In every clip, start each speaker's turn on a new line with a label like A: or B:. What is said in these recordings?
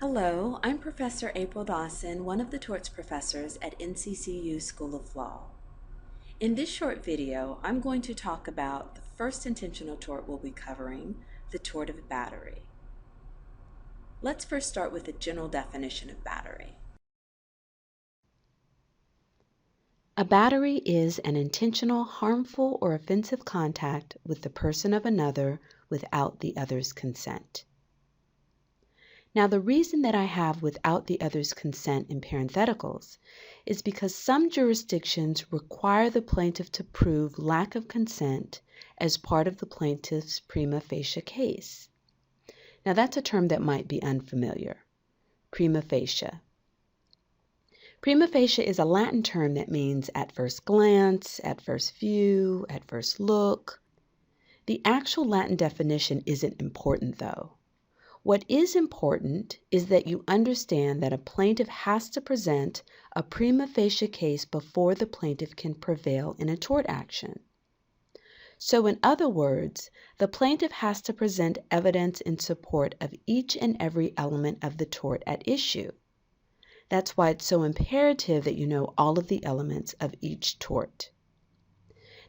A: Hello, I'm Professor April Dawson, one of the torts professors at NCCU School of Law. In this short video, I'm going to talk about the first intentional tort we'll be covering, the tort of battery. Let's first start with a general definition of battery. A battery is an intentional, harmful, or offensive contact with the person of another without the other's consent. Now, the reason that I have without the other's consent in parentheticals is because some jurisdictions require the plaintiff to prove lack of consent as part of the plaintiff's prima facie case. Now, that's a term that might be unfamiliar. Prima facie. Prima facie is a Latin term that means at first glance, at first view, at first look. The actual Latin definition isn't important, though. What is important is that you understand that a plaintiff has to present a prima facie case before the plaintiff can prevail in a tort action. So in other words, the plaintiff has to present evidence in support of each and every element of the tort at issue. That's why it's so imperative that you know all of the elements of each tort.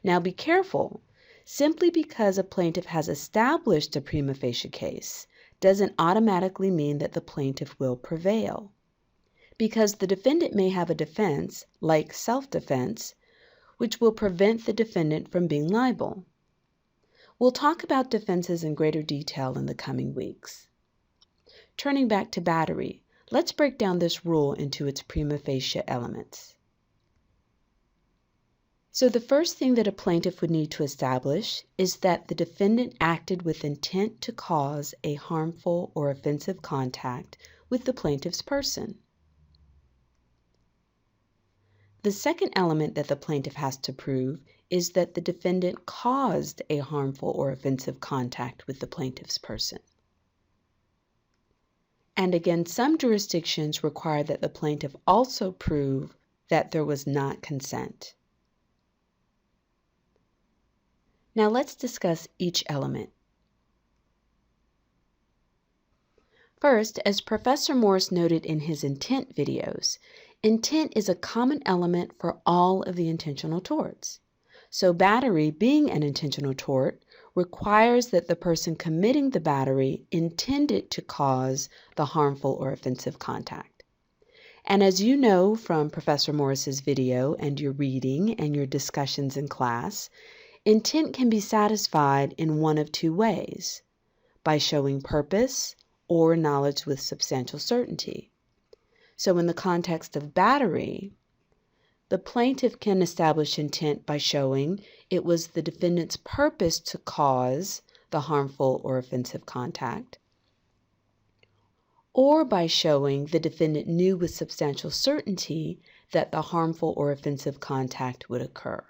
A: Now be careful. Simply because a plaintiff has established a prima facie case doesn't automatically mean that the plaintiff will prevail, because the defendant may have a defense, like self-defense, which will prevent the defendant from being liable. We'll talk about defenses in greater detail in the coming weeks. Turning back to battery, let's break down this rule into its prima facie elements. So the first thing that a plaintiff would need to establish is that the defendant acted with intent to cause a harmful or offensive contact with the plaintiff's person. The second element that the plaintiff has to prove is that the defendant caused a harmful or offensive contact with the plaintiff's person. And again, some jurisdictions require that the plaintiff also prove that there was not consent. Now let's discuss each element. First, as Professor Morris noted in his intent videos, intent is a common element for all of the intentional torts. So battery, being an intentional tort, requires that the person committing the battery intended to cause the harmful or offensive contact. And as you know from Professor Morris's video and your reading and your discussions in class, intent can be satisfied in one of two ways: by showing purpose or knowledge with substantial certainty. So in the context of battery, the plaintiff can establish intent by showing it was the defendant's purpose to cause the harmful or offensive contact, or by showing the defendant knew with substantial certainty that the harmful or offensive contact would occur.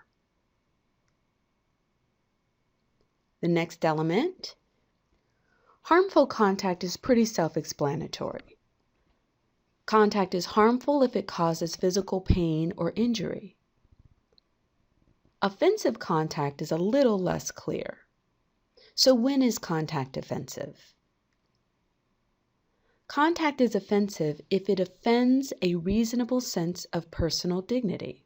A: The next element, harmful contact, is pretty self-explanatory. Contact is harmful if it causes physical pain or injury. Offensive contact is a little less clear. So when is contact offensive? Contact is offensive if it offends a reasonable sense of personal dignity.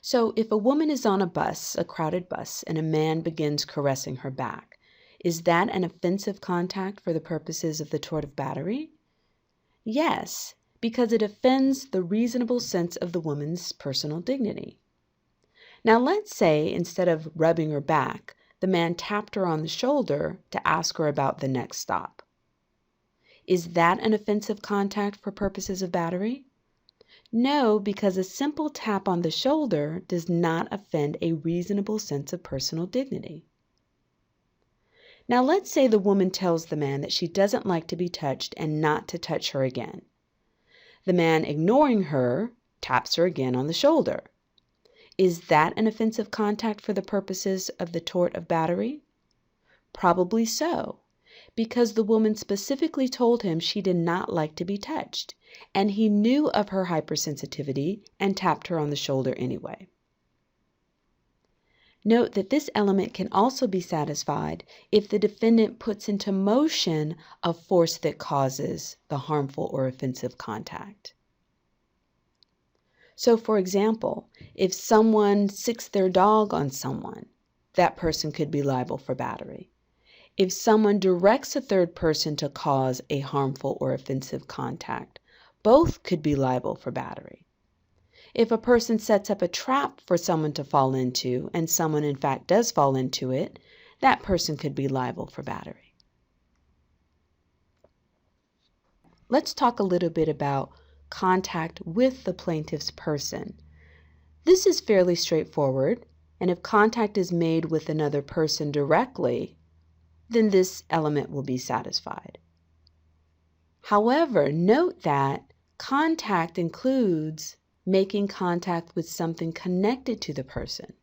A: So if a woman is on a bus, a crowded bus, and a man begins caressing her back, is that an offensive contact for the purposes of the tort of battery? Yes, because it offends the reasonable sense of the woman's personal dignity. Now let's say instead of rubbing her back, the man tapped her on the shoulder to ask her about the next stop. Is that an offensive contact for purposes of battery? No, because a simple tap on the shoulder does not offend a reasonable sense of personal dignity. Now let's say the woman tells the man that she doesn't like to be touched and not to touch her again. The man, ignoring her, taps her again on the shoulder. Is that an offensive contact for the purposes of the tort of battery? Probably so, because the woman specifically told him she did not like to be touched, and he knew of her hypersensitivity and tapped her on the shoulder anyway. Note that this element can also be satisfied if the defendant puts into motion a force that causes the harmful or offensive contact. So, for example, if someone sicks their dog on someone, that person could be liable for battery. If someone directs a third person to cause a harmful or offensive contact, both could be liable for battery. If a person sets up a trap for someone to fall into, and someone in fact does fall into it, that person could be liable for battery. Let's talk a little bit about contact with the plaintiff's person. This is fairly straightforward, and if contact is made with another person directly, then this element will be satisfied. However, note that contact includes making contact with something connected to the person.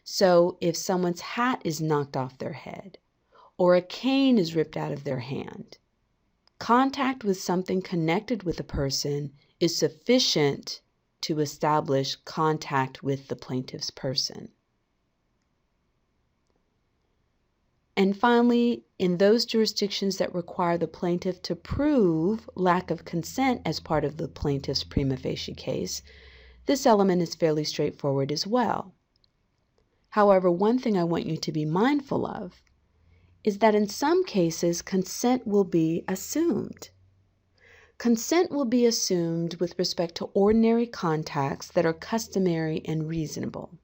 A: So if someone's hat is knocked off their head or a cane is ripped out of their hand, contact with something connected with a person is sufficient to establish contact with the plaintiff's person. And finally, in those jurisdictions that require the plaintiff to prove lack of consent as part of the plaintiff's prima facie case, this element is fairly straightforward as well. However, one thing I want you to be mindful of is that in some cases, consent will be assumed. Consent will be assumed with respect to ordinary contacts that are customary and reasonable.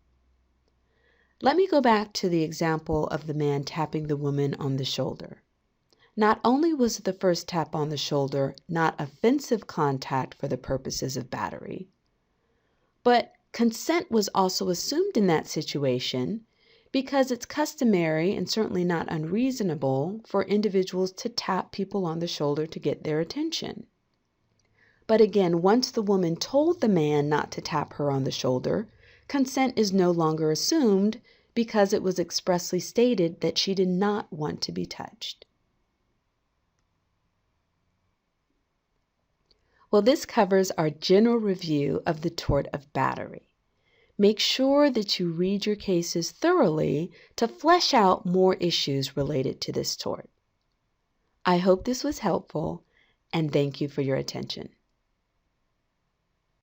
A: Let me go back to the example of the man tapping the woman on the shoulder. Not only was the first tap on the shoulder not offensive contact for the purposes of battery, but consent was also assumed in that situation because it's customary and certainly not unreasonable for individuals to tap people on the shoulder to get their attention. But again, once the woman told the man not to tap her on the shoulder, consent is no longer assumed because it was expressly stated that she did not want to be touched. Well, this covers our general review of the tort of battery. Make sure that you read your cases thoroughly to flesh out more issues related to this tort. I hope this was helpful, and thank you for your attention.